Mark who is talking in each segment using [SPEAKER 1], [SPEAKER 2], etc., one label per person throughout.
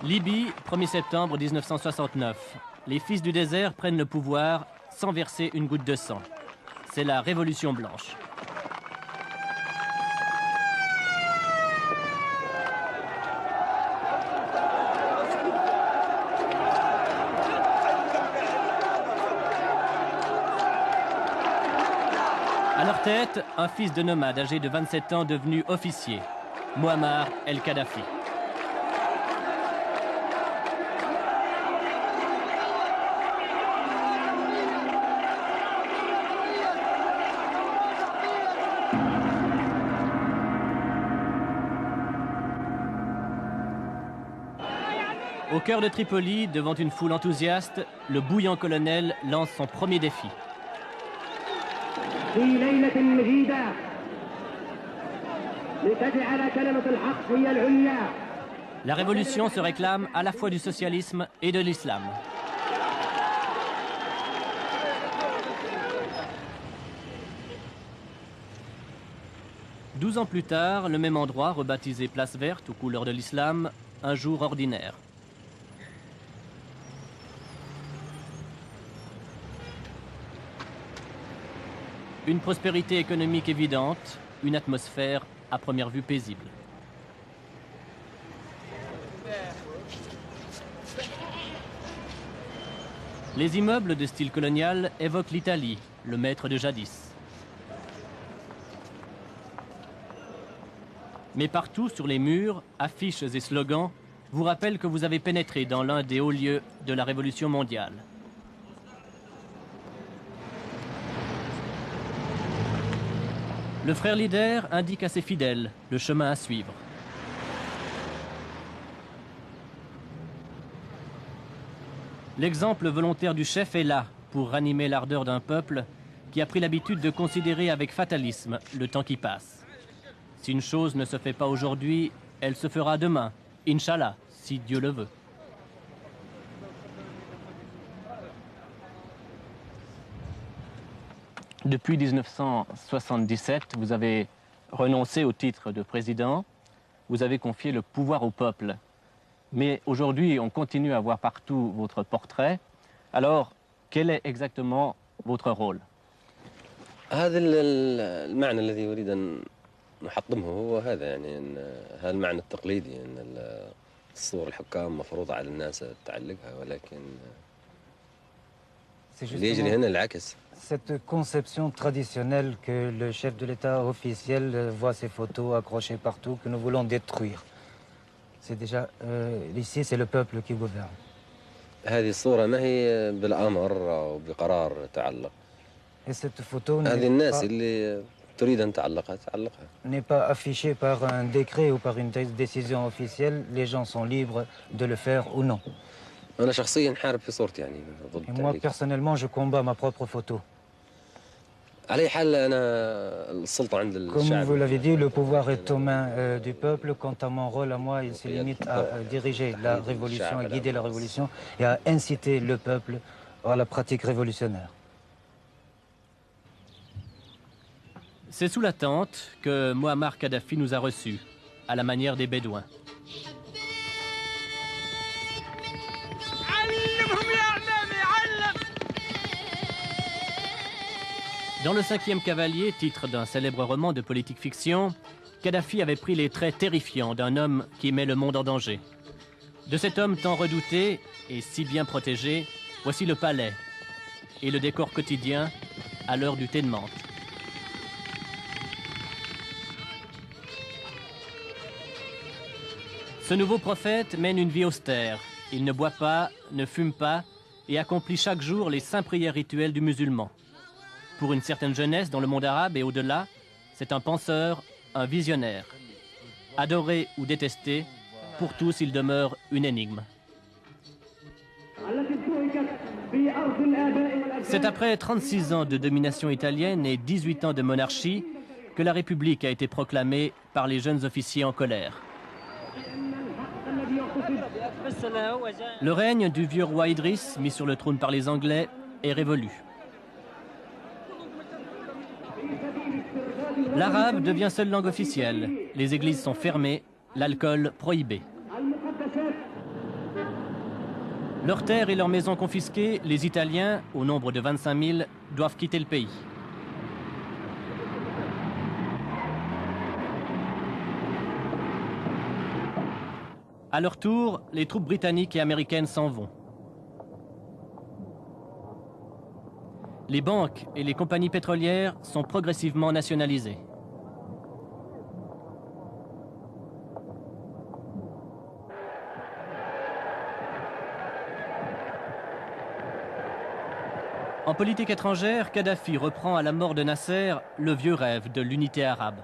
[SPEAKER 1] Libye, 1er septembre 1969. Les fils du désert prennent le pouvoir sans verser une goutte de sang. C'est la Révolution blanche. À leur tête, un fils de nomade âgé de 27 ans devenu officier, Mouammar el-Kadhafi. Au cœur de Tripoli, devant une foule enthousiaste, le bouillant colonel lance son premier défi. La révolution se réclame à la fois du socialisme et de l'islam. Douze ans plus tard, le même endroit, rebaptisé Place Verte aux couleurs de l'islam, un jour ordinaire. Une prospérité économique évidente, une atmosphère à première vue paisible. Les immeubles de style colonial évoquent l'Italie, le maître de jadis. Mais partout sur les murs, affiches et slogans vous rappellent que vous avez pénétré dans l'un des hauts lieux de la Révolution mondiale. Le frère leader indique à ses fidèles le chemin à suivre. L'exemple volontaire du chef est là pour ranimer l'ardeur d'un peuple qui a pris l'habitude de considérer avec fatalisme le temps qui passe. Si une chose ne se fait pas aujourd'hui, elle se fera demain, Inch'Allah, si Dieu le veut. Depuis 1977, vous avez renoncé au titre de président, vous avez confié le pouvoir au peuple. Mais aujourd'hui, on continue à voir partout votre portrait. Alors, quel est exactement votre rôle?
[SPEAKER 2] هذا المعنى الذي أريد أن نحطمه هو هذا يعني هذا المعنى التقليدي أن الصور الحكام مفروضة على الناس تعلقها ولكن اللي يجري هنا العكس.
[SPEAKER 3] Cette conception traditionnelle que le chef de l'État officiel voit ses photos accrochées partout, que nous voulons détruire. C'est déjà ici, c'est le peuple qui gouverne.
[SPEAKER 2] هذه الصورة ما هي بالأمر أو بقرار تعلق.
[SPEAKER 3] Et cette photo
[SPEAKER 2] هذه الناس اللي تريد أن تعلقها تعلقها.
[SPEAKER 3] N'est pas affichée par un décret ou par une décision officielle. Les gens sont libres de le faire ou non.
[SPEAKER 2] أنا شخصياً حارب في صورتي يعني ضد
[SPEAKER 3] Et moi, personnellement, je combats ma propre photo.
[SPEAKER 2] على حال أنا السلطة عند الشعب.
[SPEAKER 3] Comme vous l'avez dit, le pouvoir est aux mains du peuple. Quant à mon rôle, à moi, il se limite à diriger la révolution, à guider la révolution et à inciter le peuple à la pratique révolutionnaire.
[SPEAKER 1] C'est sous la tente que Mouammar Kadhafi nous a reçus, à la manière des Bédouins. Dans le 5e cavalier, titre d'un célèbre roman de politique fiction, Kadhafi avait pris les traits terrifiants d'un homme qui met le monde en danger. De cet homme tant redouté et si bien protégé, voici le palais et le décor quotidien à l'heure du thé de menthe. Ce nouveau prophète mène une vie austère. Il ne boit pas, ne fume pas et accomplit chaque jour les saints prières rituels du musulman. Pour une certaine jeunesse dans le monde arabe et au-delà, c'est un penseur, un visionnaire. Adoré ou détesté, pour tous il demeure une énigme. C'est après 36 ans de domination italienne et 18 ans de monarchie que la République a été proclamée par les jeunes officiers en colère. Le règne du vieux roi Idriss, mis sur le trône par les Anglais, est révolu. L'arabe devient seule langue officielle. Les églises sont fermées, l'alcool prohibé. Leurs terres et leurs maisons confisquées, les Italiens, au nombre de 25 000, doivent quitter le pays. À leur tour, les troupes britanniques et américaines s'en vont. Les banques et les compagnies pétrolières sont progressivement nationalisées. En politique étrangère, Kadhafi reprend à la mort de Nasser le vieux rêve de l'unité arabe.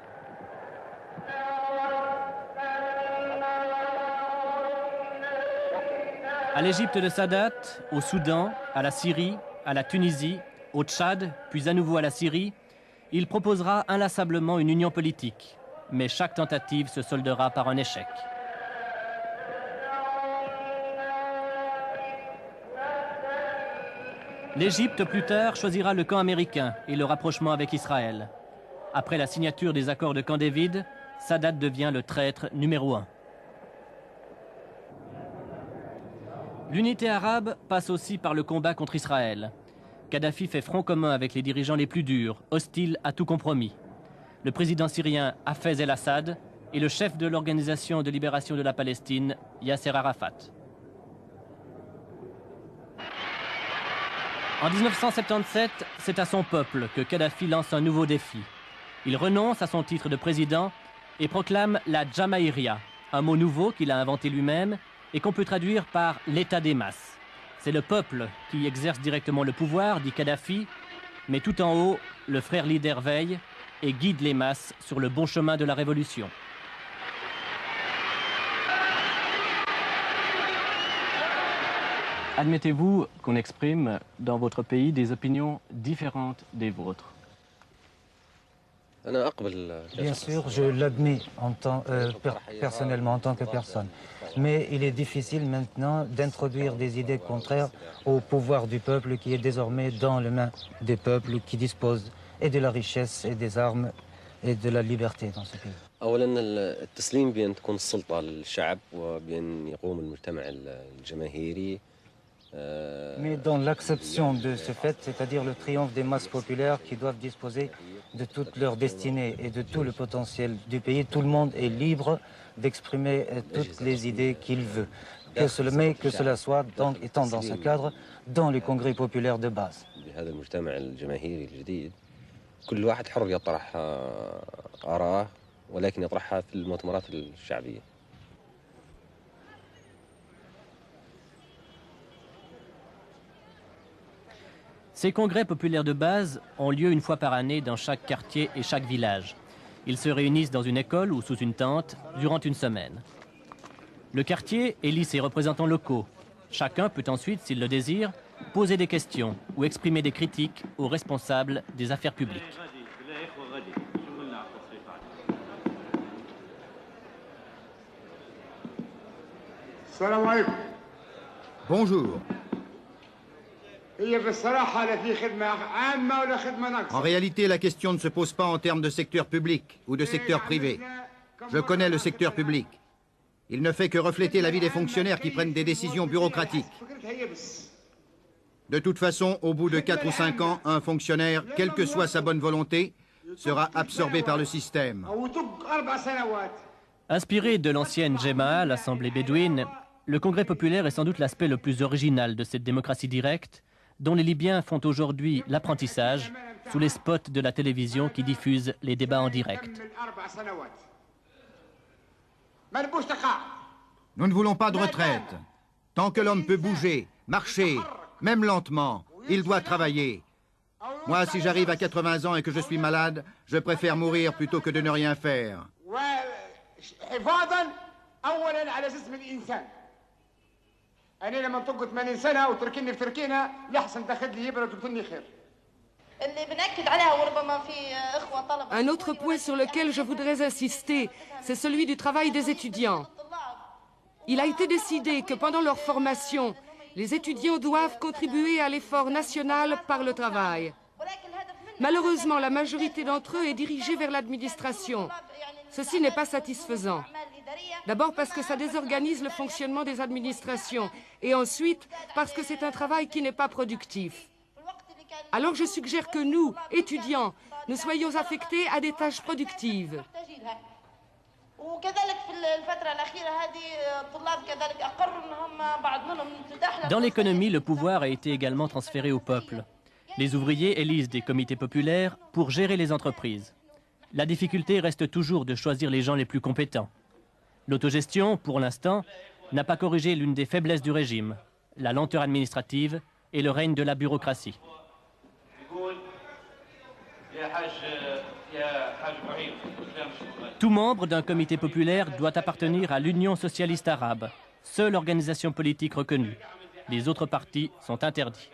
[SPEAKER 1] À l'Égypte de Sadat, au Soudan, à la Syrie, à la Tunisie, au Tchad, puis à nouveau à la Syrie, il proposera inlassablement une union politique. Mais chaque tentative se soldera par un échec. L'Égypte, plus tard, choisira le camp américain et le rapprochement avec Israël. Après la signature des accords de Camp David, Sadat devient le traître numéro 1. L'unité arabe passe aussi par le combat contre Israël. Kadhafi fait front commun avec les dirigeants les plus durs, hostiles à tout compromis. Le président syrien Hafez el-Assad et le chef de l'Organisation de libération de la Palestine, Yasser Arafat. En 1977, c'est à son peuple que Kadhafi lance un nouveau défi. Il renonce à son titre de président et proclame la Jamaïria, un mot nouveau qu'il a inventé lui-même et qu'on peut traduire par l'état des masses. C'est le peuple qui exerce directement le pouvoir, dit Kadhafi, mais tout en haut, le frère leader veille et guide les masses sur le bon chemin de la révolution. Admettez-vous qu'on exprime dans votre pays des opinions différentes des vôtres?
[SPEAKER 3] Bien sûr, je l'admets personnellement en tant que personne. Mais il est difficile maintenant d'introduire des idées contraires au pouvoir du peuple qui est désormais dans les mains des peuples qui disposent et de la richesse et des armes et de la liberté dans ce pays.
[SPEAKER 2] أولاً التسليم بأن تكون السلطة للشعب وبأن يقوم المجتمع الجماهيري.
[SPEAKER 3] Mais dans l'acception de ce fait, c'est-à-dire le triomphe des masses populaires qui doivent disposer de toute leur destinée et de tout le potentiel du pays, tout le monde est libre d'exprimer toutes les idées qu'il veut. Mais que cela soit, donc, étant dans ce cadre, dans les congrès populaires de base.
[SPEAKER 2] بهذا المجتمع الجماهيري الجديد كل واحد حر يطرح آراءه ولكن يطرحها في المؤتمرات الشعبية.
[SPEAKER 1] Ces congrès populaires de base ont lieu une fois par année dans chaque quartier et chaque village. Ils se réunissent dans une école ou sous une tente durant une semaine. Le quartier élit ses représentants locaux. Chacun peut ensuite, s'il le désire, poser des questions ou exprimer des critiques aux responsables des affaires publiques.
[SPEAKER 4] Bonjour. En réalité, la question ne se pose pas en termes de secteur public ou de secteur privé. Je connais le secteur public. Il ne fait que refléter l'avis des fonctionnaires qui prennent des décisions bureaucratiques. De toute façon, au bout de 4 ou 5 ans, un fonctionnaire, quelle que soit sa bonne volonté, sera absorbé par le système.
[SPEAKER 1] Inspiré de l'ancienne Jemaah, l'Assemblée bédouine, le Congrès populaire est sans doute l'aspect le plus original de cette démocratie directe, dont les Libyens font aujourd'hui l'apprentissage sous les spots de la télévision qui diffusent les débats en direct.
[SPEAKER 4] Nous ne voulons pas de retraite. Tant que l'homme peut bouger, marcher, même lentement, il doit travailler. Moi, si j'arrive à 80 ans et que je suis malade, je préfère mourir plutôt que de ne rien faire.
[SPEAKER 5] Un autre point sur lequel je voudrais insister, c'est celui du travail des étudiants. Il a été décidé que pendant leur formation, les étudiants doivent contribuer à l'effort national par le travail. Malheureusement, la majorité d'entre eux est dirigée vers l'administration. Ceci n'est pas satisfaisant. D'abord parce que ça désorganise le fonctionnement des administrations et ensuite parce que c'est un travail qui n'est pas productif. Alors je suggère que nous, étudiants, nous soyons affectés à des tâches productives.
[SPEAKER 1] Dans l'économie, le pouvoir a été également transféré au peuple. Les ouvriers élisent des comités populaires pour gérer les entreprises. La difficulté reste toujours de choisir les gens les plus compétents. L'autogestion, pour l'instant, n'a pas corrigé l'une des faiblesses du régime, la lenteur administrative et le règne de la bureaucratie. Tout membre d'un comité populaire doit appartenir à l'Union socialiste arabe, seule organisation politique reconnue. Les autres partis sont interdits.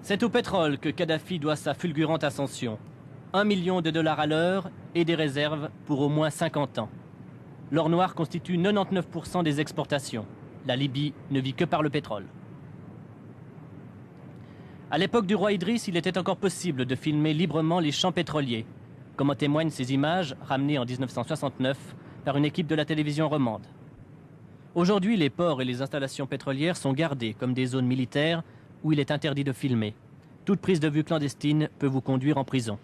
[SPEAKER 1] C'est au pétrole que Kadhafi doit sa fulgurante ascension. 1 million de dollars à l'heure et des réserves pour au moins 50 ans. L'or noir constitue 99% des exportations. La Libye ne vit que par le pétrole. À l'époque du roi Idriss, il était encore possible de filmer librement les champs pétroliers, comme en témoignent ces images ramenées en 1969 par une équipe de la télévision romande. Aujourd'hui, les ports et les installations pétrolières sont gardés comme des zones militaires où il est interdit de filmer. Toute prise de vue clandestine peut vous conduire en prison.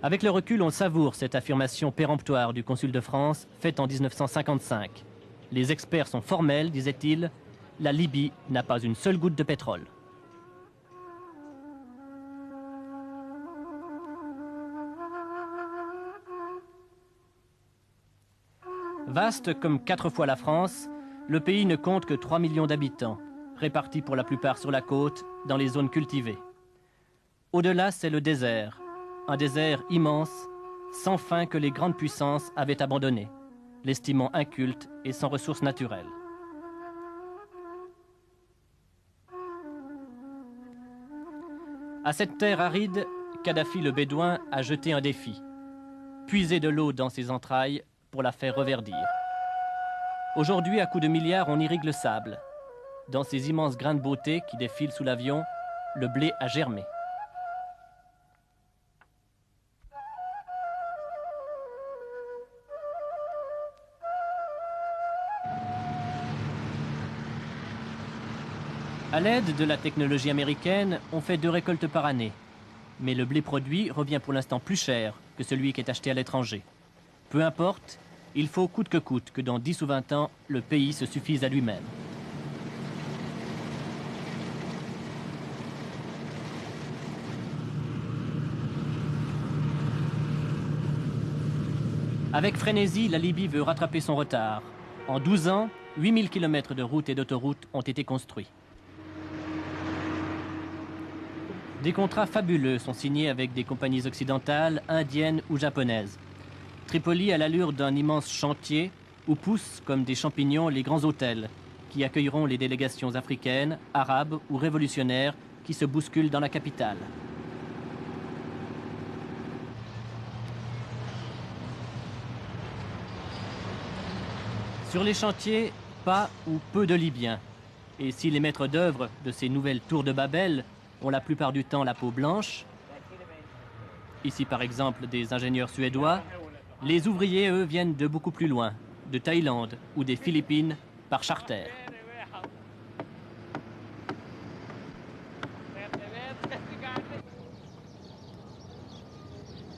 [SPEAKER 1] Avec le recul, on savoure cette affirmation péremptoire du consul de France, faite en 1955. Les experts sont formels, disait-il, la Libye n'a pas une seule goutte de pétrole. Vaste comme 4 fois la France, le pays ne compte que 3 millions d'habitants, répartis pour la plupart sur la côte, dans les zones cultivées. Au-delà, c'est le désert, un désert immense, sans fin que les grandes puissances avaient abandonné, l'estimant inculte et sans ressources naturelles. À cette terre aride, Kadhafi le Bédouin a jeté un défi, puiser de l'eau dans ses entrailles pour la faire reverdir. Aujourd'hui, à coups de milliards, on irrigue le sable. Dans ces immenses grains de beauté qui défilent sous l'avion, le blé a germé. À l'aide de la technologie américaine, on fait 2 récoltes par année. Mais le blé produit revient pour l'instant plus cher que celui qui est acheté à l'étranger. Peu importe, il faut coûte que dans 10 ou 20 ans, le pays se suffise à lui-même. Avec frénésie, la Libye veut rattraper son retard. En 12 ans, 8000 km de routes et d'autoroutes ont été construits. Des contrats fabuleux sont signés avec des compagnies occidentales, indiennes ou japonaises. Tripoli a l'allure d'un immense chantier où poussent comme des champignons les grands hôtels qui accueilleront les délégations africaines, arabes ou révolutionnaires qui se bousculent dans la capitale. Sur les chantiers, pas ou peu de Libyens. Et si les maîtres d'œuvre de ces nouvelles tours de Babel ont la plupart du temps la peau blanche, ici par exemple des ingénieurs suédois, les ouvriers, eux, viennent de beaucoup plus loin, de Thaïlande ou des Philippines, par charter.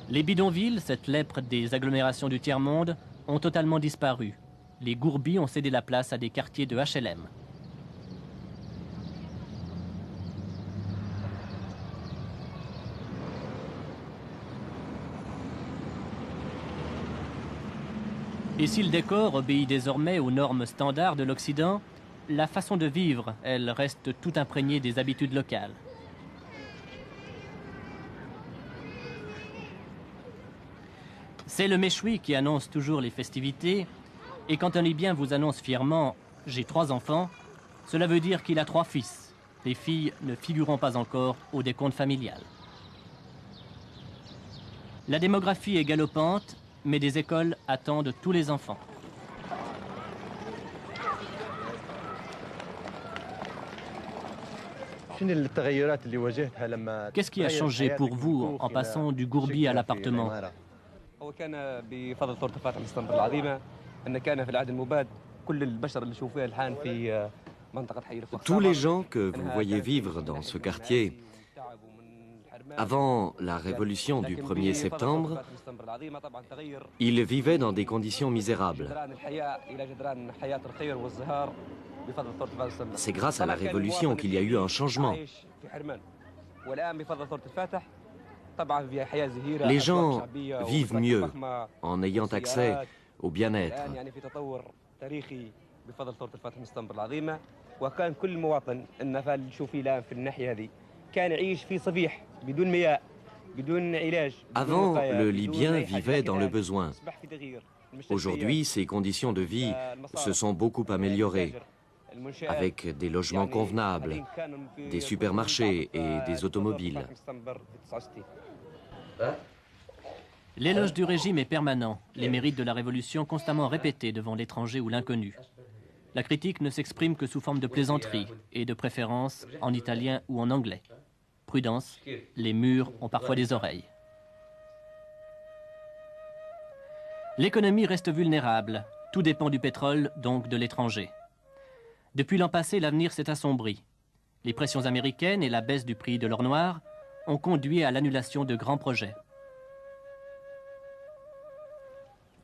[SPEAKER 1] Les bidonvilles, cette lèpre des agglomérations du tiers-monde, ont totalement disparu. Les gourbis ont cédé la place à des quartiers de HLM. Et si le décor obéit désormais aux normes standards de l'Occident, la façon de vivre, elle, reste tout imprégnée des habitudes locales. C'est le méchoui qui annonce toujours les festivités, et quand un Libyen vous annonce fièrement « j'ai 3 enfants », cela veut dire qu'il a 3 fils. Les filles ne figurant pas encore au décompte familial. La démographie est galopante, mais des écoles attendent tous les enfants. Qu'est-ce qui a changé pour vous en passant du gourbi à l'appartement?
[SPEAKER 6] Tous les gens que vous voyez vivre dans ce quartier, avant la révolution du 1er septembre, ils vivaient dans des conditions misérables. C'est grâce à la révolution qu'il y a eu un changement. Les gens vivent mieux en ayant accès au bien-être. Avant, le Libyen vivait dans le besoin. Aujourd'hui, ses conditions de vie se sont beaucoup améliorées, avec des logements convenables, des supermarchés et des automobiles.
[SPEAKER 1] L'éloge du régime est permanent, les mérites de la révolution constamment répétés devant l'étranger ou l'inconnu. La critique ne s'exprime que sous forme de plaisanterie et de préférence en italien ou en anglais. Prudence, les murs ont parfois des oreilles. L'économie reste vulnérable. Tout dépend du pétrole, donc de l'étranger. Depuis l'an passé, l'avenir s'est assombri. Les pressions américaines et la baisse du prix de l'or noir ont conduit à l'annulation de grands projets.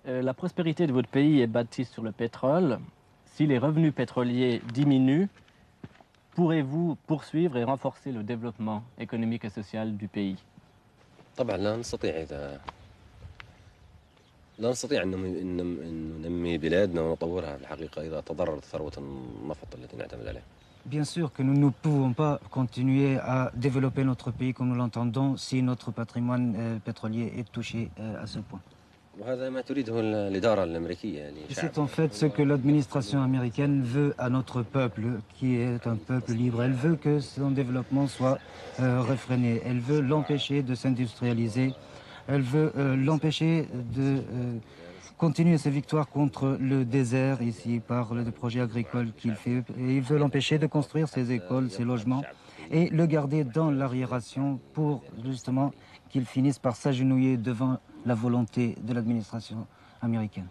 [SPEAKER 1] La prospérité de votre pays est bâtie sur le pétrole. Si les revenus pétroliers diminuent, pourrez-vous poursuivre et renforcer le développement économique et social du pays?
[SPEAKER 2] طبعا لا نستطيع أن ننمي بلادنا ونطورها في الحقيقة إذا تضررت ثروة النفط التي نعتمد عليها.
[SPEAKER 3] Bien sûr que nous ne pouvons pas continuer à développer notre pays comme nous l'entendons si notre patrimoine pétrolier est touché à ce point. C'est en fait ce que l'administration américaine veut à notre peuple, qui est un peuple libre. Elle veut que son développement soit réfréné. Elle veut l'empêcher de s'industrialiser. Elle veut l'empêcher de continuer ses victoires contre le désert ici par le projet agricole qu'il fait. Et il veut l'empêcher de construire ses écoles, ses logements et le garder dans l'arriération pour justement qu'il finisse par s'agenouiller devant la volonté de l'administration américaine.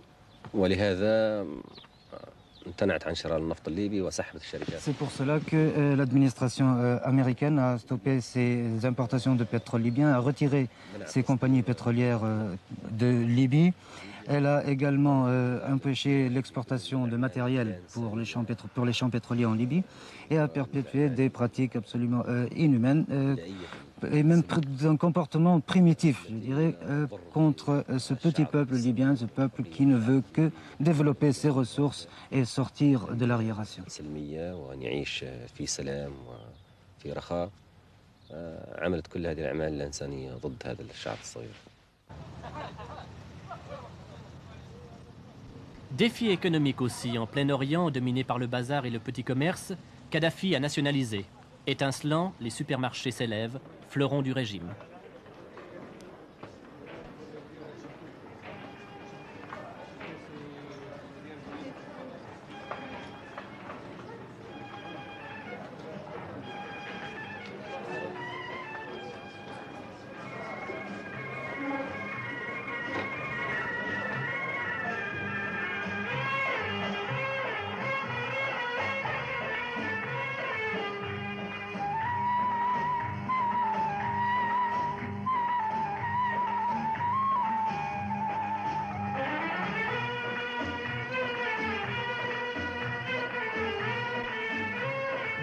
[SPEAKER 3] C'est pour cela que l'administration américaine a stoppé ses importations de pétrole libyen, a retiré ses compagnies pétrolières de Libye. Elle a également empêché l'exportation de matériel pour les champs pétroliers en Libye et a perpétué des pratiques absolument inhumaines et même d'un comportement primitif, je dirais, contre ce petit peuple libyen, ce peuple qui ne veut que développer ses ressources et sortir de l'arriération.
[SPEAKER 1] Défi économique aussi, en plein Orient, dominé par le bazar et le petit commerce, Kadhafi a nationalisé. Étincelant, les supermarchés s'élèvent, fleurons du régime.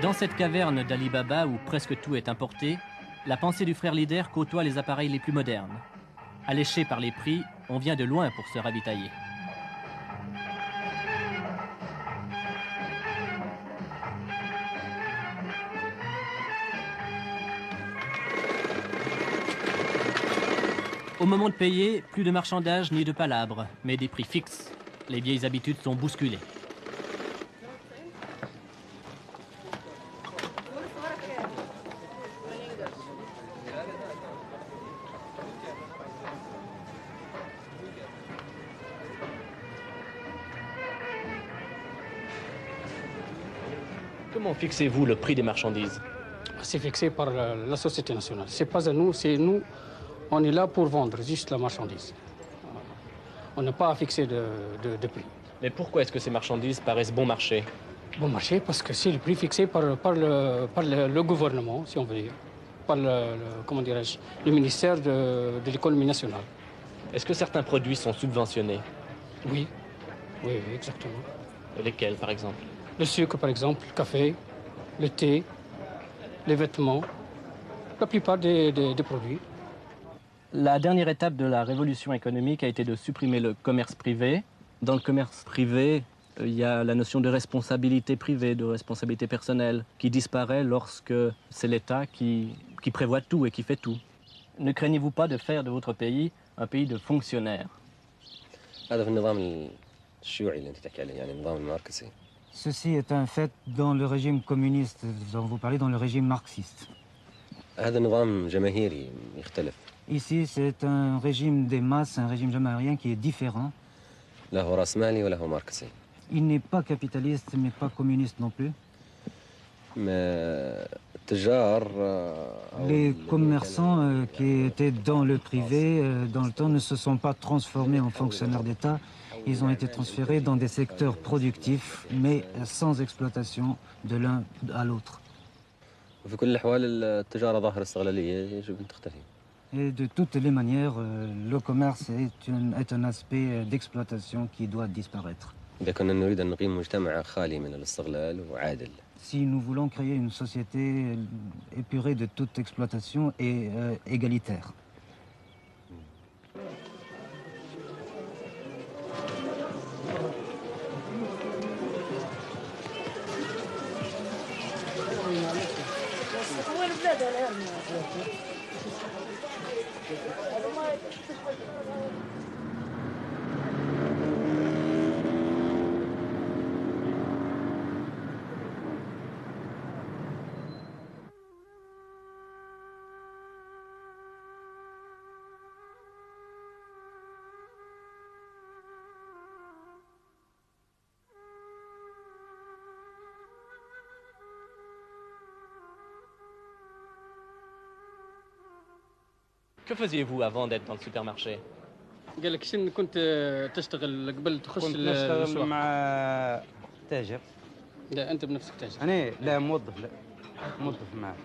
[SPEAKER 1] Dans cette caverne d'Ali Baba où presque tout est importé, la pensée du frère leader côtoie les appareils les plus modernes. Alléché par les prix, on vient de loin pour se ravitailler. Au moment de payer, plus de marchandages ni de palabres, mais des prix fixes. Les vieilles habitudes sont bousculées. Comment fixez-vous le prix des marchandises?
[SPEAKER 7] c'est fixé par la société nationale. C'est pas à nous, c'est nous, on est là pour vendre juste la marchandise. On n'a pas à fixer de prix.
[SPEAKER 1] Mais pourquoi est-ce que ces marchandises paraissent bon marché?
[SPEAKER 7] Bon marché parce que c'est le prix fixé par le gouvernement, si on veut dire, par comment dirais-je, le ministère de l'économie nationale.
[SPEAKER 1] Est-ce que certains produits sont subventionnés?
[SPEAKER 7] Oui, oui, exactement.
[SPEAKER 1] Et lesquels, par exemple?
[SPEAKER 7] Le sucre, par exemple, le café, le thé, les vêtements, la plupart des produits.
[SPEAKER 1] La dernière étape de la révolution économique a été de supprimer le commerce privé. Dans le commerce privé, il y a la notion de responsabilité privée, de responsabilité personnelle, qui disparaît lorsque c'est l'État qui prévoit tout et qui fait tout. Ne craignez-vous pas de faire de votre pays un pays de fonctionnaires?
[SPEAKER 3] Ceci est un fait dans le régime communiste dont vous parlez, dans le régime marxiste. Ici, c'est un régime des masses, un régime jamaïen qui est différent. Il n'est pas capitaliste, mais pas communiste non plus. Les commerçants qui étaient dans le privé, dans le temps, ne se sont pas transformés en fonctionnaires d'État. Ils ont été transférés dans des secteurs productifs, mais sans exploitation de l'un à l'autre. Et de toutes les manières, le commerce est un aspect d'exploitation qui doit disparaître. Si nous voulons créer une société épurée de toute exploitation et égalitaire.
[SPEAKER 1] Que faisiez-vous avant d'être dans le supermarché?
[SPEAKER 7] قال لك شنو كنت تشتغل قبل تخش
[SPEAKER 8] كنت نشتغل مع تاجر.
[SPEAKER 7] لا انت بنفسك تاجر.
[SPEAKER 8] انا لا موظف، لا موظف معه.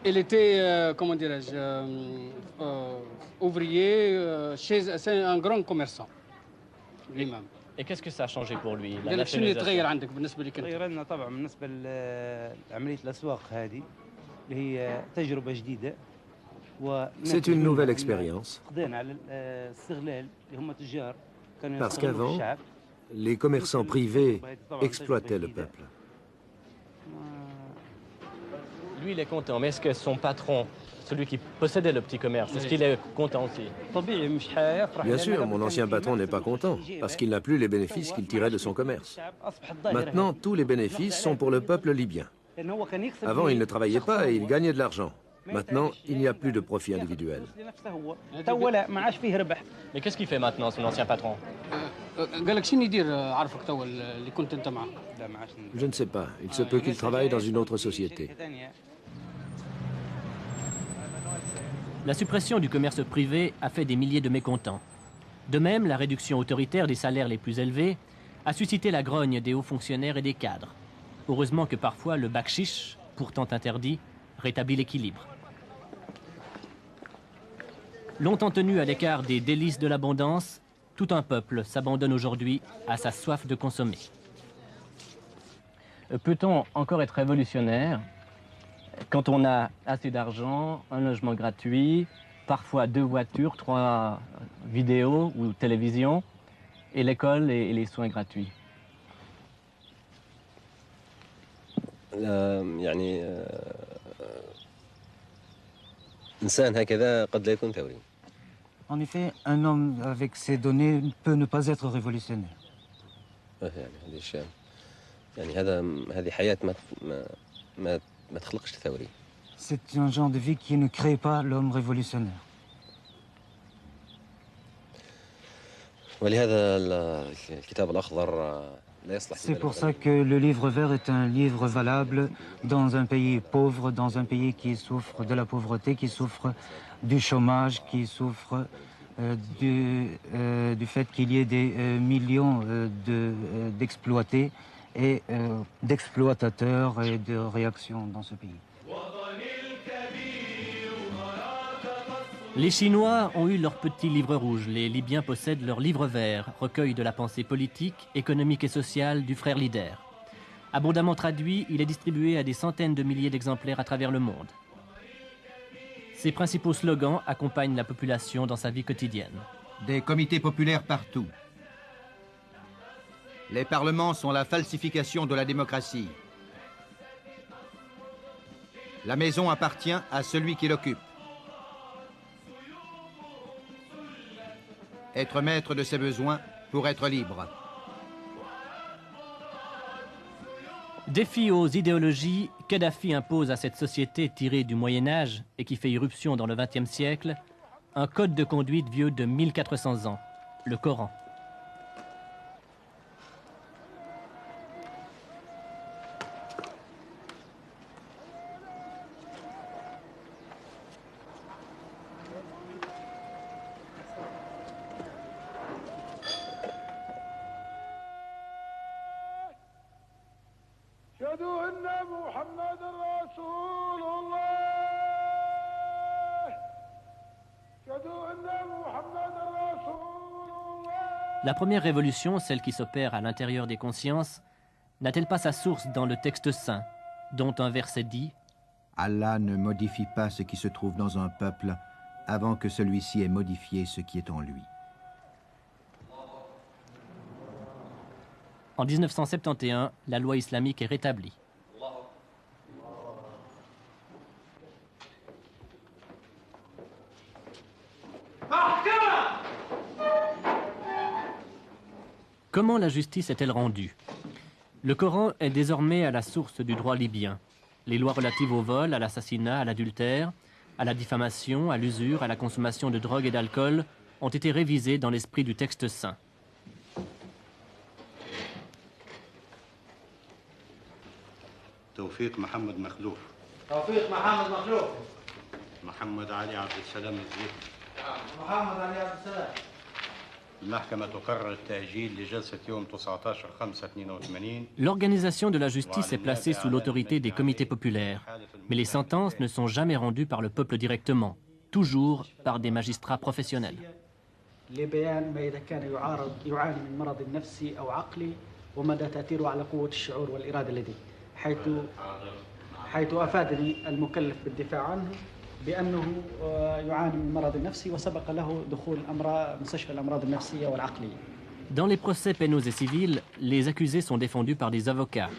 [SPEAKER 7] Il était, comment dirais-je, ouvrier c'est un grand commerçant lui-même.
[SPEAKER 1] Et qu'est-ce que ça a changé pour lui?
[SPEAKER 7] قال لك شنو يتغير عندك بالنسبة لك أنت؟
[SPEAKER 8] تغير لنا طبعا بالنسبة لعملية الأسواق هذه اللي هي تجربة جديدة.
[SPEAKER 9] C'est une nouvelle expérience. Parce qu'avant, les commerçants privés exploitaient le peuple.
[SPEAKER 1] Lui, il est content, mais est-ce que son patron, celui qui possédait le petit commerce, est-ce qu'il est content aussi?
[SPEAKER 9] Bien sûr, mon ancien patron n'est pas content, parce qu'il n'a plus les bénéfices qu'il tirait de son commerce. Maintenant, tous les bénéfices sont pour le peuple libyen. Avant, il ne travaillait pas et il gagnait de l'argent. Maintenant, il n'y a plus de profit individuel.
[SPEAKER 1] Mais qu'est-ce qu'il fait maintenant, son ancien patron?
[SPEAKER 9] Je ne sais pas. Il se peut qu'il travaille dans une autre société.
[SPEAKER 1] La suppression du commerce privé a fait des milliers de mécontents. De même, la réduction autoritaire des salaires les plus élevés a suscité la grogne des hauts fonctionnaires et des cadres. Heureusement que parfois le bakshish, pourtant interdit, rétablit l'équilibre. Longtemps tenu à l'écart des délices de l'abondance, tout un peuple s'abandonne aujourd'hui à sa soif de consommer. Peut-on encore être révolutionnaire quand on a assez d'argent, un logement gratuit, parfois 2 voitures, 3 vidéos ou télévisions, et l'école et les soins gratuits?
[SPEAKER 3] En effet, un homme avec ces données peut ne pas être révolutionnaire. C'est un genre de vie qui ne crée pas l'homme révolutionnaire. C'est pour ça que le livre vert est un livre valable dans un pays pauvre, dans un pays qui souffre de la pauvreté, qui souffre du chômage, qui souffre du fait qu'il y ait des millions d'exploités et d'exploitateurs et de réactions dans ce pays.
[SPEAKER 1] Les Chinois ont eu leur petit livre rouge. Les Libyens possèdent leur livre vert, recueil de la pensée politique, économique et sociale du frère leader. Abondamment traduit, il est distribué à des centaines de milliers d'exemplaires à travers le monde. Ses principaux slogans accompagnent la population dans sa vie quotidienne.
[SPEAKER 4] Des comités populaires partout. Les parlements sont la falsification de la démocratie. La maison appartient à celui qui l'occupe. Être maître de ses besoins pour être libre.
[SPEAKER 1] Défi aux idéologies, Kadhafi impose à cette société tirée du Moyen-Âge et qui fait irruption dans le XXe siècle, un code de conduite vieux de 1400 ans, le Coran. La première révolution, celle qui s'opère à l'intérieur des consciences, n'a-t-elle pas sa source dans le texte saint, dont un verset dit «
[SPEAKER 4] Allah ne modifie pas ce qui se trouve dans un peuple avant que celui-ci ait modifié ce qui est en lui. »
[SPEAKER 1] En 1971, la loi islamique est rétablie. Comment la justice est-elle rendue? Le Coran est désormais à la source du droit libyen. Les lois relatives au vol, à l'assassinat, à l'adultère, à la diffamation, à l'usure, à la consommation de drogue et d'alcool ont été révisées dans l'esprit du texte saint.
[SPEAKER 10] توفيق محمد مخلوف محمد علي عبد السلام الزيد محمد علي عبد السلام المحكمة تقرر التأجيل لجلسة يوم 19/5/82.
[SPEAKER 1] L'organisation de la justice est placée sous l'autorité des comités populaires, mais les sentences ne sont jamais rendues par le peuple directement, toujours par des magistrats professionnels.
[SPEAKER 11] لبيان ما إذا كان يعاني من مرض نفسي أو عقلي ومدى تأثيره على قوة الشعور والإرادة لديه حيث أفادني المكلف بالدفاع عنه بأنه يعاني من مرض نفسي وسبق له دخول مستشفى الأمراض النفسية والعقلية.
[SPEAKER 1] Dans les procès pénaux et civils, les accusés sont défendus par des avocats,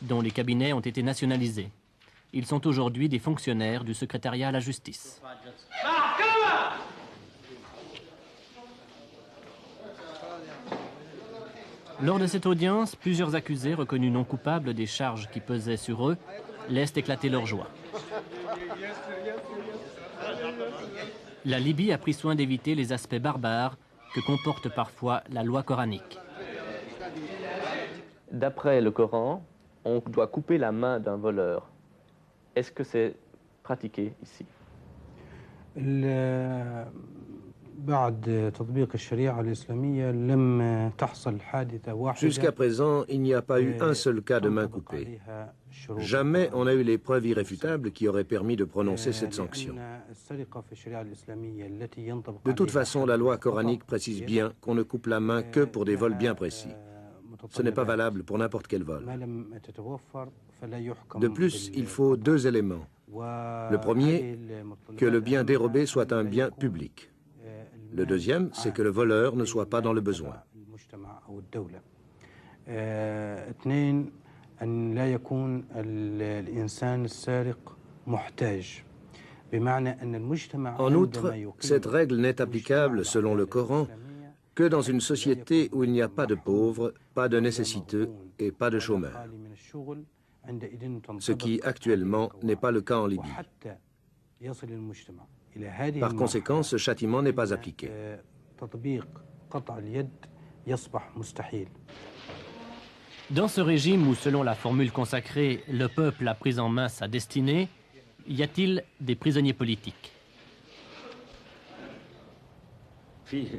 [SPEAKER 1] dont les cabinets ont été nationalisés. Ils sont aujourd'hui des fonctionnaires du secrétariat à la justice. Lors de cette audience, plusieurs accusés reconnus non coupables des charges qui pesaient sur eux laissent éclater leur joie. La Libye a pris soin d'éviter les aspects barbares que comporte parfois la loi coranique.
[SPEAKER 12] D'après le Coran, on doit couper la main d'un voleur. Est-ce que c'est pratiqué ici?
[SPEAKER 9] Jusqu'à présent, il n'y a pas eu un seul cas de main coupée. Jamais on a eu les preuves irréfutables qui auraient permis de prononcer cette sanction. De toute façon, la loi coranique précise bien qu'on ne coupe la main que pour des vols bien précis. Ce n'est pas valable pour n'importe quel vol. De plus, il faut deux éléments. Le premier, que le bien dérobé soit un bien public. Le deuxième, c'est que le voleur ne soit pas dans le besoin. En outre, cette règle n'est applicable, selon le Coran, que dans une société où il n'y a pas de pauvres, pas de nécessiteux et pas de chômeurs. Ce qui, actuellement, n'est pas le cas en Libye. Par conséquent, ce châtiment n'est pas appliqué.
[SPEAKER 1] Dans ce régime où, selon la formule consacrée, le peuple a pris en main sa destinée, y a-t-il des prisonniers politiques?
[SPEAKER 13] Il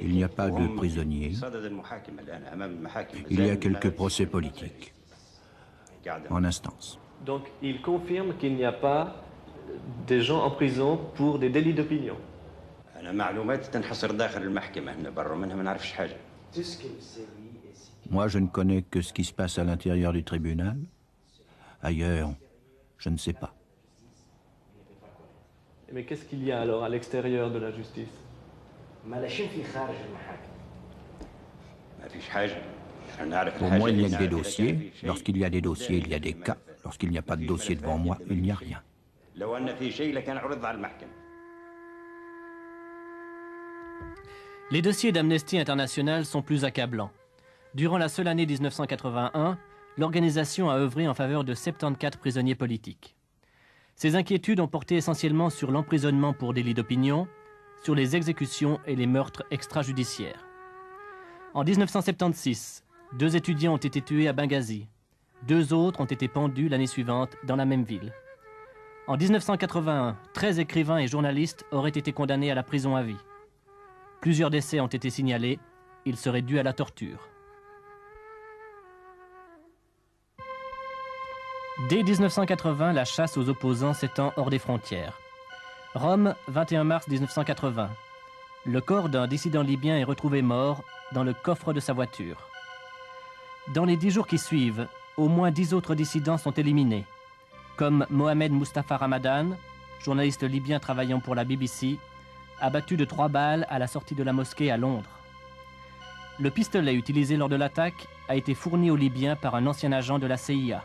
[SPEAKER 13] n'y a pas de prisonniers. Il y a quelques procès politiques en instance.
[SPEAKER 12] Donc il confirme qu'il n'y a pas des gens en prison pour des délits d'opinion.
[SPEAKER 13] Moi, je ne connais que ce qui se passe à l'intérieur du tribunal. Ailleurs, je ne sais pas.
[SPEAKER 12] Mais qu'est-ce qu'il y a alors à l'extérieur de la justice?
[SPEAKER 13] Pour moi, il n'y a que des dossiers. Lorsqu'il y a des dossiers, il y a des cas. Lorsqu'il n'y a pas de dossier devant moi, il n'y a rien.
[SPEAKER 1] Les dossiers d'Amnesty International sont plus accablants. Durant la seule année 1981, l'organisation a œuvré en faveur de 74 prisonniers politiques. Ces inquiétudes ont porté essentiellement sur l'emprisonnement pour délit d'opinion, sur les exécutions et les meurtres extrajudiciaires. En 1976, 2 étudiants ont été tués à Benghazi. 2 autres ont été pendus l'année suivante dans la même ville. En 1981, 13 écrivains et journalistes auraient été condamnés à la prison à vie. Plusieurs décès ont été signalés. Ils seraient dus à la torture. Dès 1980, la chasse aux opposants s'étend hors des frontières. Rome, 21 mars 1980. Le corps d'un dissident libyen est retrouvé mort dans le coffre de sa voiture. Dans les 10 jours qui suivent, au moins 10 autres dissidents sont éliminés, comme Mohamed Mustafa Ramadan, journaliste libyen travaillant pour la BBC, abattu de 3 balles à la sortie de la mosquée à Londres. Le pistolet utilisé lors de l'attaque a été fourni aux Libyens par un ancien agent de la CIA.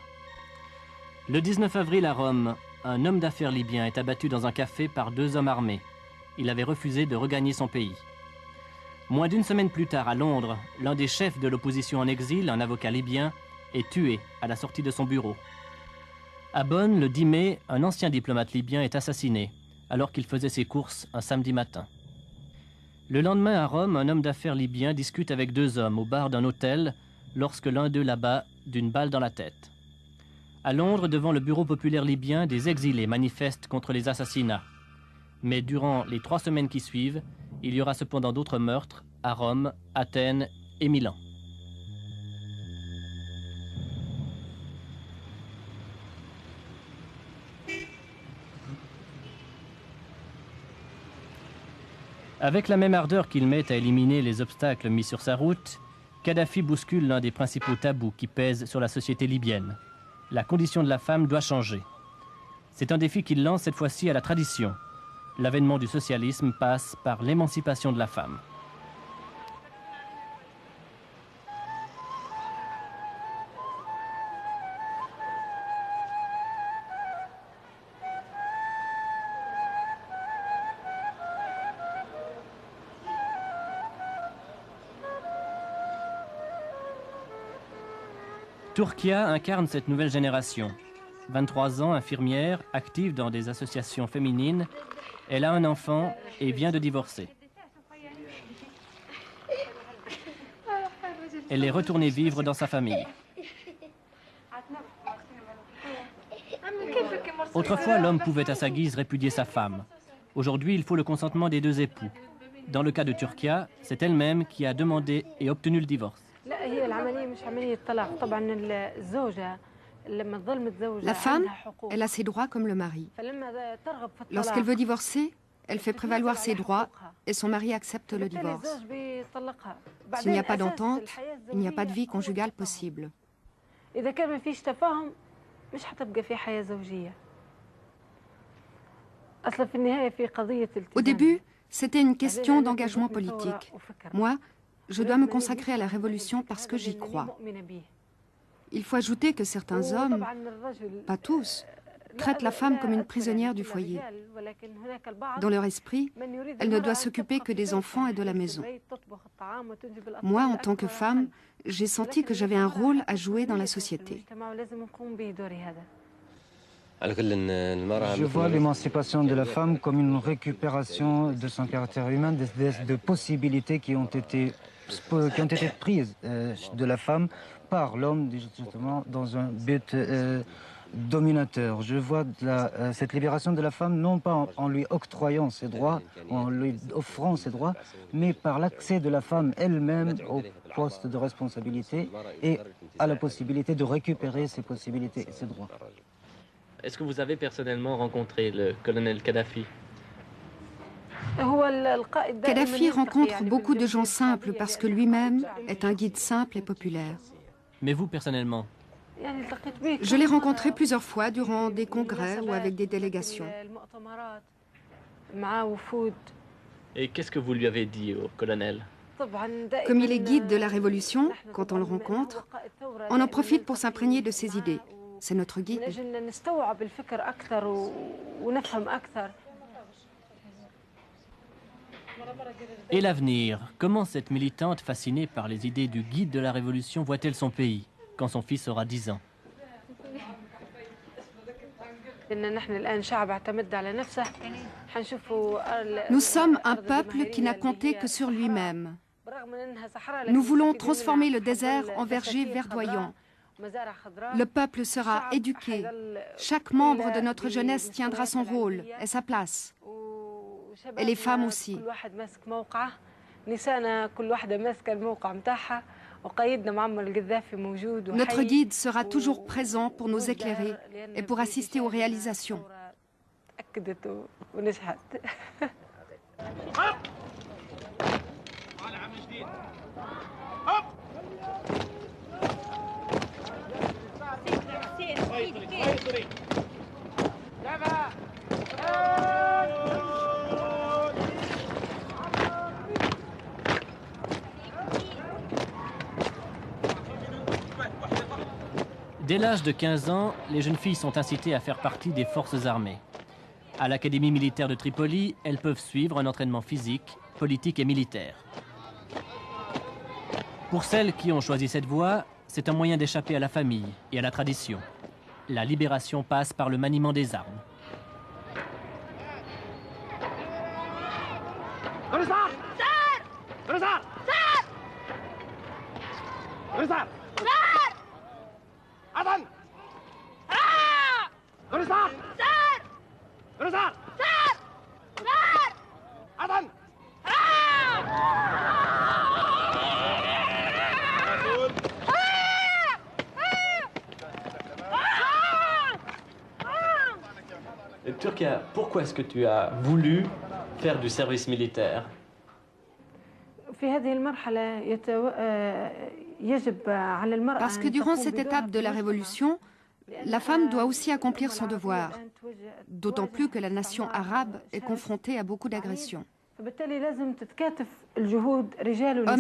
[SPEAKER 1] Le 19 avril à Rome, un homme d'affaires libyen est abattu dans un café par 2 hommes armés. Il avait refusé de regagner son pays. Moins d'une semaine plus tard, à Londres, l'un des chefs de l'opposition en exil, un avocat libyen, est tué à la sortie de son bureau. À Bonn, le 10 mai, un ancien diplomate libyen est assassiné alors qu'il faisait ses courses un samedi matin. Le lendemain, à Rome, un homme d'affaires libyen discute avec 2 hommes au bar d'un hôtel lorsque l'un d'eux l'abat d'une balle dans la tête. À Londres, devant le bureau populaire libyen, des exilés manifestent contre les assassinats. Mais durant les 3 semaines qui suivent, il y aura cependant d'autres meurtres à Rome, Athènes et Milan. Avec la même ardeur qu'il met à éliminer les obstacles mis sur sa route, Kadhafi bouscule l'un des principaux tabous qui pèsent sur la société libyenne. La condition de la femme doit changer. C'est un défi qu'il lance cette fois-ci à la tradition. L'avènement du socialisme passe par l'émancipation de la femme. Turkia incarne cette nouvelle génération. 23 ans, infirmière, active dans des associations féminines. Elle a un enfant et vient de divorcer. Elle est retournée vivre dans sa famille. Autrefois, l'homme pouvait à sa guise répudier sa femme. Aujourd'hui, il faut le consentement des 2 époux. Dans le cas de Turkia, c'est elle-même qui a demandé et obtenu le divorce.
[SPEAKER 14] La femme, elle a ses droits comme le mari. Lorsqu'elle veut divorcer, elle fait prévaloir ses droits et son mari accepte le divorce. S'il n'y a pas d'entente, il n'y a pas de vie conjugale possible. Au début, c'était une question d'engagement politique. Moi, je dois me consacrer à la révolution parce que j'y crois. Il faut ajouter que certains hommes, pas tous, traitent la femme comme une prisonnière du foyer. Dans leur esprit, elle ne doit s'occuper que des enfants et de la maison. Moi, en tant que femme, j'ai senti que j'avais un rôle à jouer dans la société.
[SPEAKER 3] Je vois l'émancipation de la femme comme une récupération de son caractère humain, de possibilités qui ont été qui ont été prises de la femme par l'homme, justement, dans un but dominateur. Je vois cette libération de la femme non pas en lui octroyant ses droits, en lui offrant ses droits, mais par l'accès de la femme elle-même au poste de responsabilité et à la possibilité de récupérer ses possibilités et ses droits.
[SPEAKER 1] Est-ce que vous avez personnellement rencontré le colonel Kadhafi?
[SPEAKER 14] Kadhafi rencontre beaucoup de gens simples parce que lui-même est un guide simple et populaire.
[SPEAKER 1] Mais vous, personnellement?
[SPEAKER 14] Je l'ai rencontré plusieurs fois durant des congrès ou avec des délégations.
[SPEAKER 1] Et qu'est-ce que vous lui avez dit au colonel?
[SPEAKER 14] Comme il est guide de la Révolution, quand on le rencontre, on en profite pour s'imprégner de ses idées. C'est notre guide.
[SPEAKER 1] Et l'avenir? Comment cette militante fascinée par les idées du guide de la Révolution voit-elle son pays quand son fils aura 10 ans?
[SPEAKER 14] Nous sommes un peuple qui n'a compté que sur lui-même. Nous voulons transformer le désert en verger verdoyant. Le peuple sera éduqué. Chaque membre de notre jeunesse tiendra son rôle et sa place. Et les femmes aussi. Notre guide sera toujours présent pour nous éclairer et pour assister aux réalisations.
[SPEAKER 1] Dès l'âge de 15 ans, les jeunes filles sont incitées à faire partie des forces armées. À l'Académie militaire de Tripoli, elles peuvent suivre un entraînement physique, politique et militaire. Pour celles qui ont choisi cette voie, c'est un moyen d'échapper à la famille et à la tradition. La libération passe par le maniement des armes. Turkia, pourquoi est-ce que tu as voulu faire du service militaire?
[SPEAKER 14] Parce que durant cette étape de la Révolution, la femme doit aussi accomplir son devoir, d'autant plus que la nation arabe est confrontée à beaucoup d'agressions. Hommes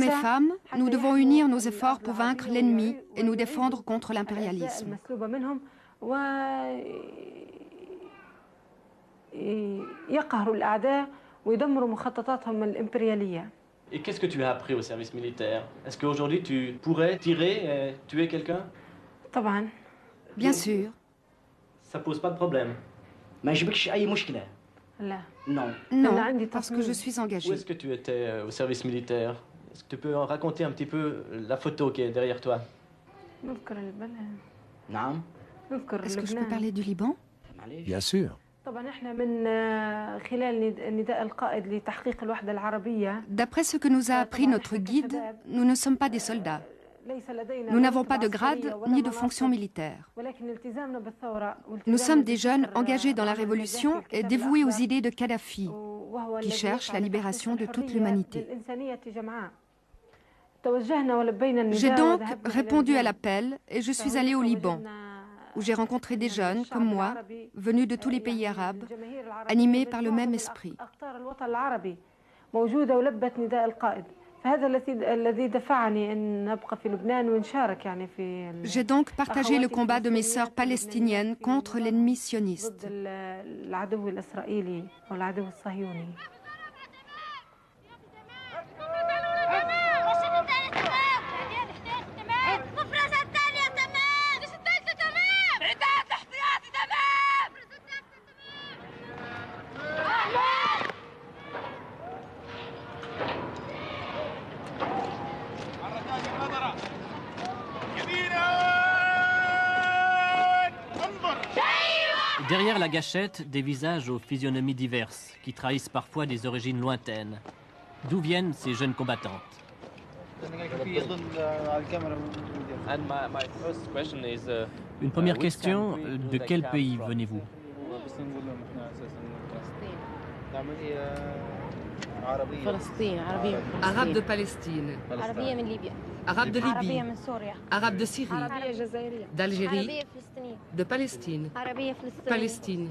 [SPEAKER 14] et femmes, nous devons unir nos efforts pour vaincre l'ennemi et nous défendre contre l'impérialisme.
[SPEAKER 1] Et qu'est-ce que tu as appris au service militaire? Est-ce qu'aujourd'hui tu pourrais tirer et tuer quelqu'un?
[SPEAKER 14] Bien sûr.
[SPEAKER 1] Ça pose pas de problème?
[SPEAKER 14] Non, parce que je suis engagée.
[SPEAKER 1] Où est-ce que tu étais au service militaire? Est-ce que tu peux raconter un petit peu la photo qui est derrière toi?
[SPEAKER 14] Est-ce que je peux parler du Liban?
[SPEAKER 9] Bien sûr.
[SPEAKER 14] D'après ce que nous a appris notre guide, nous ne sommes pas des soldats. Nous n'avons pas de grade ni de fonction militaire. Nous sommes des jeunes engagés dans la révolution et dévoués aux idées de Kadhafi, qui cherchent la libération de toute l'humanité. J'ai donc répondu à l'appel et je suis allée au Liban, où j'ai rencontré des jeunes, comme moi, venus de tous les pays arabes, animés par le même esprit. J'ai donc partagé le combat de mes sœurs palestiniennes contre l'ennemi sioniste.
[SPEAKER 1] Derrière la gâchette, des visages aux physionomies diverses, qui trahissent parfois des origines lointaines. D'où viennent ces jeunes combattantes? Une première question, de quel pays venez-vous?
[SPEAKER 5] Arabe de Palestine. Arabe de Libye. Arabe de Syrie. D'Algérie. De Palestine. Palestine.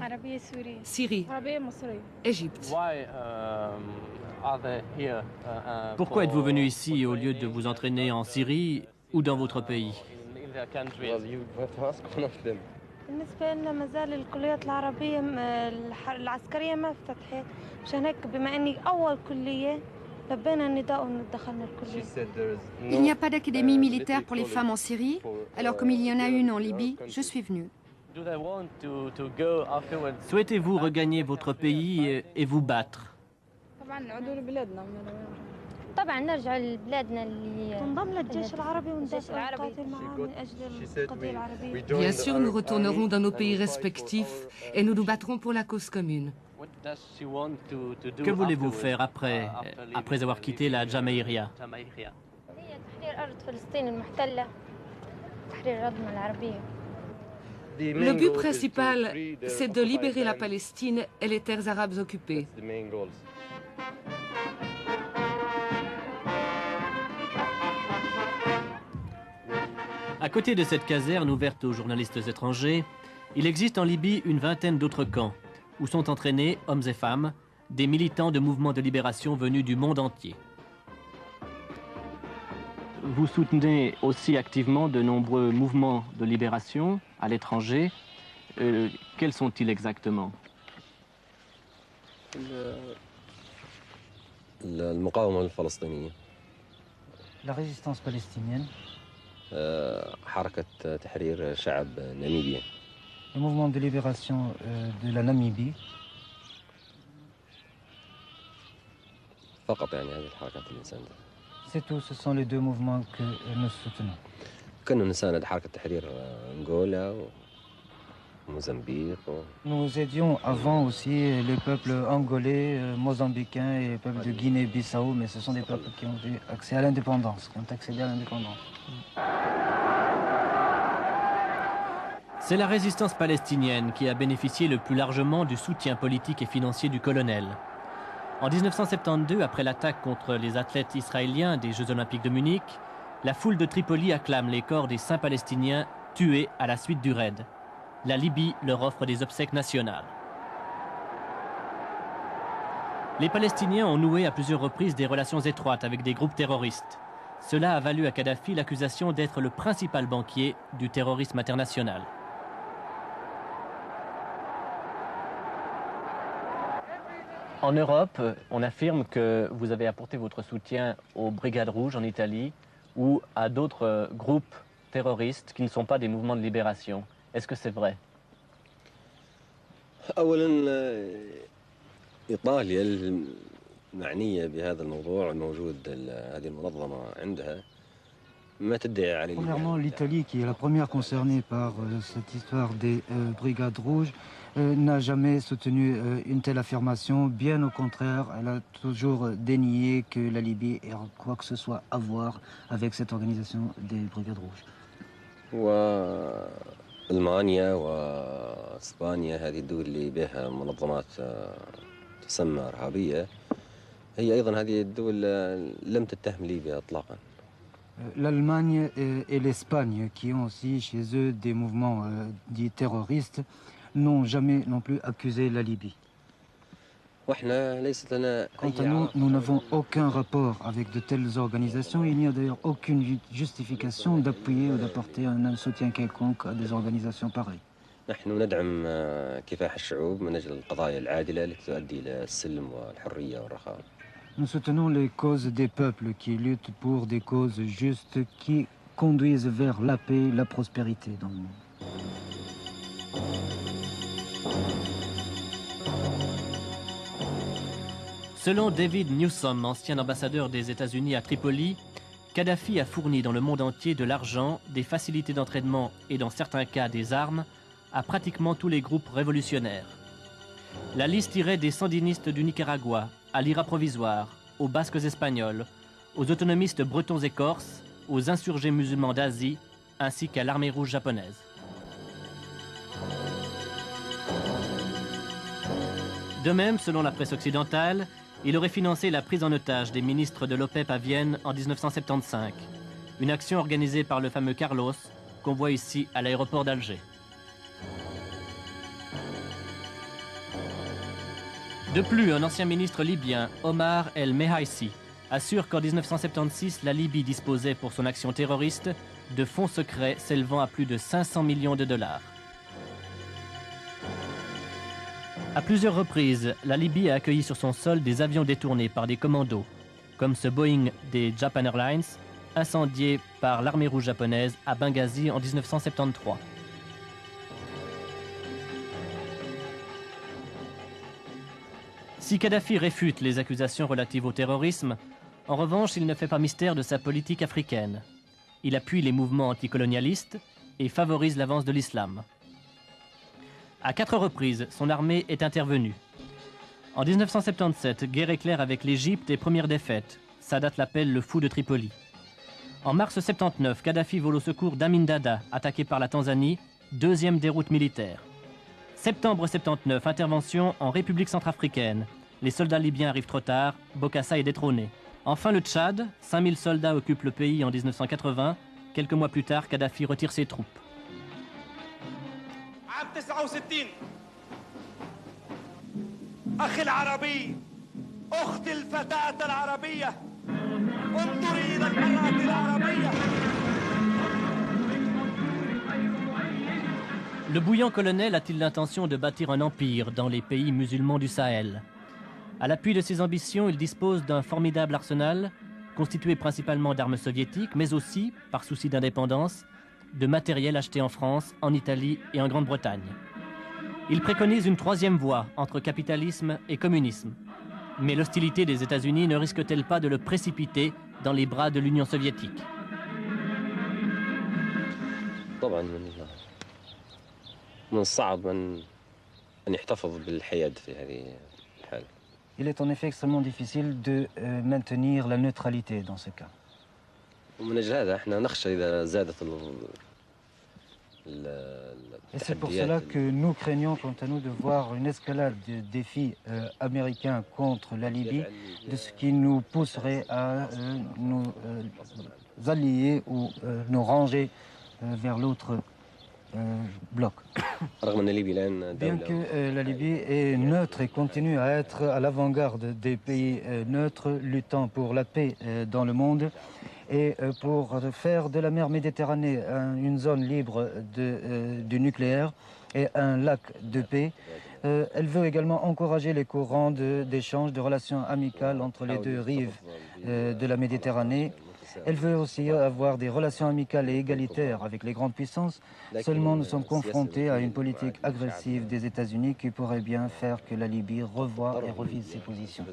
[SPEAKER 5] Syrie. Égypte.
[SPEAKER 1] Pourquoi êtes-vous venu ici au lieu de vous entraîner en Syrie ou dans votre pays?
[SPEAKER 15] بالنسبة لنا مازال الكليات العربية العسكرية ما فتحت مشان هيك بما اني أول كلية لبينا النداء ودخلنا الكلية.
[SPEAKER 14] Il n'y a pas d'académie militaire pour les femmes en Syrie, alors comme il y en a une en Libye, je suis venue.
[SPEAKER 1] Souhaitez-vous regagner votre pays et vous battre?
[SPEAKER 15] طبعا نرجع لبلادنا اللي ننضم للجيش العربي وندافع ونقاتل معاه من أجل القضية العربية.
[SPEAKER 5] Bien sûr, nous retournerons dans nos pays respectifs et nous nous battrons pour la cause commune.
[SPEAKER 1] Que voulez-vous faire après avoir quitté la Jamaïria?
[SPEAKER 15] تحرير أرض فلسطين المحتلة تحرير أرضنا العربية.
[SPEAKER 5] Le but principal, c'est de libérer la Palestine et les terres arabes occupées.
[SPEAKER 1] À côté de cette caserne ouverte aux journalistes étrangers, il existe en Libye une vingtaine d'autres camps où sont entraînés, hommes et femmes, des militants de mouvements de libération venus du monde entier. Vous soutenez aussi activement de nombreux mouvements de libération à l'étranger. Quels sont-ils exactement?
[SPEAKER 2] المقاومة الفلسطينية.
[SPEAKER 3] La résistance palestinienne.
[SPEAKER 2] حركة تحرير شعب ناميبيا.
[SPEAKER 3] Le mouvement de libération de la Namibie.
[SPEAKER 2] فقط يعني هذه الحركات اللي نساندها.
[SPEAKER 3] C'est tout, ce sont les deux mouvements que nous soutenons.
[SPEAKER 2] كنا نساند حركة تحرير أنغولا وموزمبيق.
[SPEAKER 3] Nous aidions avant aussi les peuples angolais, mozambicains et les peuples de Guinée-Bissau, mais ce sont des peuples qui ont eu accès à l'indépendance, qui ont accédé à l'indépendance.
[SPEAKER 1] C'est la résistance palestinienne qui a bénéficié le plus largement du soutien politique et financier du colonel. En 1972, après l'attaque contre les athlètes israéliens des Jeux Olympiques de Munich, la foule de Tripoli acclame les corps des saints palestiniens tués à la suite du raid. La Libye leur offre des obsèques nationales. Les Palestiniens ont noué à plusieurs reprises des relations étroites avec des groupes terroristes. Cela a valu à Kadhafi l'accusation d'être le principal banquier du terrorisme international. En Europe, on affirme que vous avez apporté votre soutien aux Brigades Rouges en Italie ou à d'autres groupes terroristes qui ne sont pas des mouvements de libération. Est-ce que c'est vrai?
[SPEAKER 2] أولاً إيطاليا المعنية بهذا الموضوع موجود هذه المنظمة عندها ما تدعي على.
[SPEAKER 3] Premièrement, l'Italie, qui est la première concernée par cette histoire des brigades rouges, n'a jamais soutenu une telle affirmation. Bien au contraire, elle a toujours dénié que la Libye ait quoi que ce soit à voir avec cette organisation des brigades rouges.
[SPEAKER 2] وألمانيا وإسبانيا هذه الدول اللي بها منظمات تسمى إرهابية هي أيضا هذه الدول لم تتهم ليبيا إطلاقا.
[SPEAKER 3] L'Allemagne et l'Espagne, qui ont aussi chez eux des mouvements dits terroristes, n'ont jamais non plus accusé la Libye. Quant à nous, nous n'avons aucun rapport avec de telles organisations. Il n'y a d'ailleurs aucune justification d'appuyer ou d'apporter un soutien quelconque à des organisations pareilles.
[SPEAKER 2] نحن ندعم كفاح الشعوب من أجل القضايا العادلة التي تؤدي إلى السلم والحرية والرخاء.
[SPEAKER 3] Nous soutenons les causes des peuples qui luttent pour des causes justes qui conduisent vers la paix et la prospérité dans le monde.
[SPEAKER 1] Selon David Newsom, ancien ambassadeur des États-Unis à Tripoli, Kadhafi a fourni dans le monde entier de l'argent, des facilités d'entraînement et dans certains cas des armes à pratiquement tous les groupes révolutionnaires. La liste irait des sandinistes du Nicaragua, à l'IRA provisoire, aux Basques espagnols, aux autonomistes bretons et corses, aux insurgés musulmans d'Asie, ainsi qu'à l'armée rouge japonaise. De même, selon la presse occidentale, il aurait financé la prise en otage des ministres de l'OPEP à Vienne en 1975, une action organisée par le fameux Carlos, qu'on voit ici à l'aéroport d'Alger. De plus, un ancien ministre libyen, Omar El Mehaïsi, assure qu'en 1976, la Libye disposait pour son action terroriste de fonds secrets s'élevant à plus de 500 millions de dollars. À plusieurs reprises, la Libye a accueilli sur son sol des avions détournés par des commandos, comme ce Boeing des Japan Airlines, incendié par l'armée rouge japonaise à Benghazi en 1973. Si Kadhafi réfute les accusations relatives au terrorisme, en revanche, il ne fait pas mystère de sa politique africaine. Il appuie les mouvements anticolonialistes et favorise l'avance de l'islam. À 4 reprises, son armée est intervenue. En 1977, guerre éclair avec l'Égypte et première défaite. Sadat l'appelle le fou de Tripoli. En mars 1979, Kadhafi vole au secours d'Amin Dada, attaqué par la Tanzanie, deuxième déroute militaire. Septembre 1979, intervention en République centrafricaine. Les soldats libyens arrivent trop tard, Bokassa est détrôné. Enfin le Tchad, 5000 soldats occupent le pays en 1980. Quelques mois plus tard, Kadhafi retire ses troupes. Le bouillant colonel a-t-il l'intention de bâtir un empire dans les pays musulmans du Sahel? À l'appui de ses ambitions, il dispose d'un formidable arsenal, constitué principalement d'armes soviétiques, mais aussi, par souci d'indépendance, de matériel acheté en France, en Italie et en Grande-Bretagne. Il préconise une troisième voie entre capitalisme et communisme. Mais l'hostilité des États-Unis ne risque-t-elle pas de le précipiter dans les bras de l'Union soviétique?
[SPEAKER 3] Il est en effet extrêmement difficile de maintenir la neutralité dans ce cas. Et c'est pour cela que nous craignons, quant à nous, de voir une escalade de défis américains contre la Libye, de ce qui nous pousserait à nous allier ou nous ranger vers l'autre bloc. Bien que la Libye est neutre et continue à être à l'avant-garde des pays neutres luttant pour la paix dans le monde et pour faire de la mer Méditerranée une zone libre du nucléaire et un lac de paix, elle veut également encourager les courants d'échange, de relations amicales entre les deux rives de la Méditerranée. Elle veut aussi avoir des relations amicales et égalitaires avec les grandes puissances. Seulement, nous sommes confrontés à une politique agressive des États-Unis qui pourrait bien faire que la Libye revoie et revise ses positions.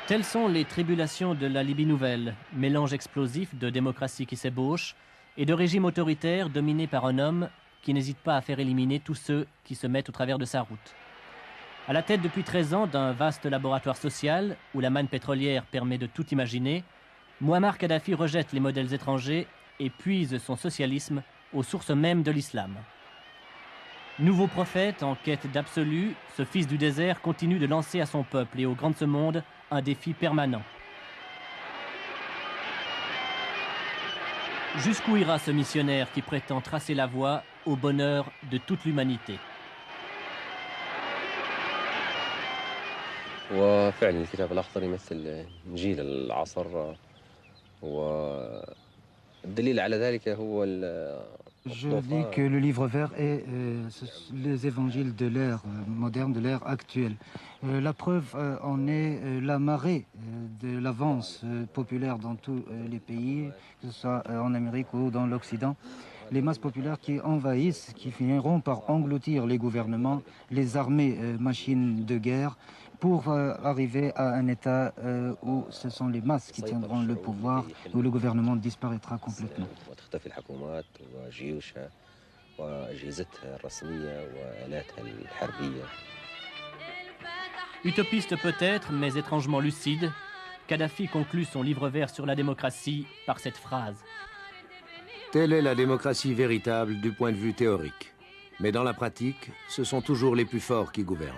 [SPEAKER 1] Telles sont les tribulations de la Libye nouvelle, mélange explosif de démocratie qui s'ébauche et de régime autoritaire dominé par un homme qui n'hésite pas à faire éliminer tous ceux qui se mettent au travers de sa route. À la tête depuis 13 ans d'un vaste laboratoire social où la manne pétrolière permet de tout imaginer, Mouammar Kadhafi rejette les modèles étrangers et puise son socialisme aux sources mêmes de l'islam. Nouveau prophète en quête d'absolu, ce fils du désert continue de lancer à son peuple et au grand de ce monde un défi permanent. Jusqu'où ira ce missionnaire qui prétend tracer la voie au bonheur de toute l'humanité?
[SPEAKER 2] وفعلا الكتاب الأخضر يمثل إنجيل العصر والدليل على ذلك هو
[SPEAKER 3] Je dis que le livre vert est les évangiles de l'ère moderne, de l'ère actuelle. La preuve en est la marée de l'avance populaire dans tous les pays, que ce soit en Amérique ou dans l'Occident. les masses populaires qui envahissent, qui finiront par engloutir les gouvernements, les armées, machines de guerre, pour arriver à un état où ce sont les masses qui tiendront le pouvoir, où le gouvernement disparaîtra complètement.
[SPEAKER 1] Utopiste peut-être, mais étrangement lucide, Kadhafi conclut son livre vert sur la démocratie par cette phrase.
[SPEAKER 9] Telle est la démocratie véritable du point de vue théorique. Mais dans la pratique, ce sont toujours les plus forts qui gouvernent.